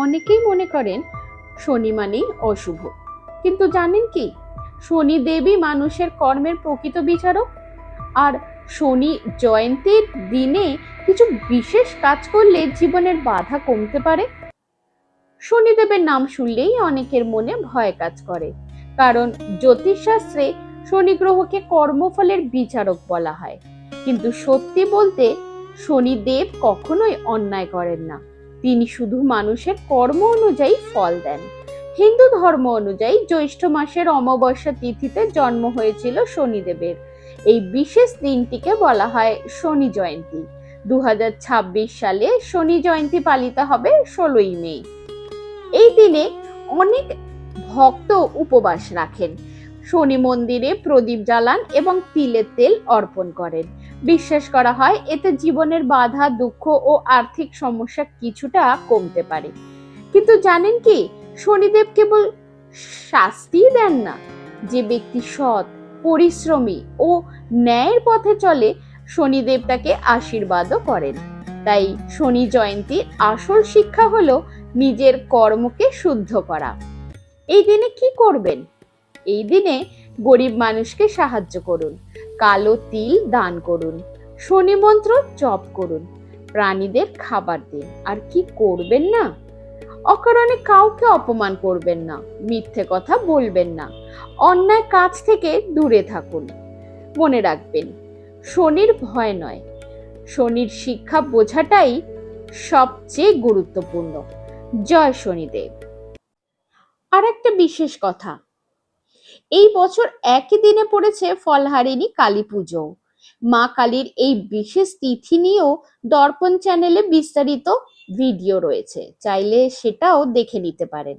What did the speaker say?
অনেকেই মনে করেন শনি মানেই অশুভ, কিন্তু জানেন কি, শনি দেবী মানুষের কর্মের প্রকৃত বিচারক। আর শনি জয়ন্তীর দিনে কিছু বিশেষ কাজ করলে জীবনের বাধা কমতে পারে। শনিদেবের নাম শুনলেই অনেকের মনে ভয় কাজ করে, কারণ জ্যোতিষশাস্ত্রে শনি গ্রহকে কর্মফলের বিচারক বলা হয়। কিন্তু সত্যি বলতে শনিদেব কখনোই অন্যায় করেন না, তিনি শুধু মানুষের কর্ম অনুযায়ী ফল দেন। হিন্দু ধর্ম অনুযায়ী জ্যৈষ্ঠ মাসের অমাবস্যা তিথিতে জন্ম হয়েছিল শনিদেবের। এই বিশেষ দিনটিকে বলা হয় শনি জয়ন্তী। 2026 সালে শনি জয়ন্তী পালিত হবে 16ই মে। এই দিনে অনেক ভক্ত উপবাস রাখেন, শনি মন্দিরে প্রদীপ জ্বালান এবং তিলের তেল অর্পণ করেন। বিশ্বাস করা হয় এতে জীবনের বাধা, দুঃখ ও আর্থিক সমস্যা কিছুটা কমতে পারে। কিন্তু জানেন কি, শনিদেব কেবল শাস্তি দেন না, যে ব্যক্তি সৎ, পরিশ্রমী ও ন্যায়ের পথে চলে শনিদেব তাকে আশীর্বাদও করেন। তাই শনি জয়ন্তীর আসল শিক্ষা হলো নিজের কর্মকে শুদ্ধ করা। এই দিনে কি করবেন? এই দিনে গরিব মানুষকে সাহায্য করুন, কালো তিল দান করুন, শনি মন্ত্র জপ করুন, প্রাণীদের খাবার দিন। আর কি করবেন না? অকারণে কাউকে অপমান করবেন না, মিথ্যে কথা বলবেন না, অন্যায় কাজ থেকে দূরে থাকুন। মনে রাখবেন, শনির ভয় নয়, শনির শিক্ষা বোঝাটাই সবচেয়ে গুরুত্বপূর্ণ। জয় শনিদেব। আর একটা বিশেষ কথা, এই বছর একই দিনে পড়েছে ফলহারিণী কালী পুজো। মা কালীর এই বিশেষ তিথি নিয়েও দর্পণ চ্যানেলে বিস্তারিত ভিডিও রয়েছে, চাইলে সেটাও দেখে নিতে পারেন।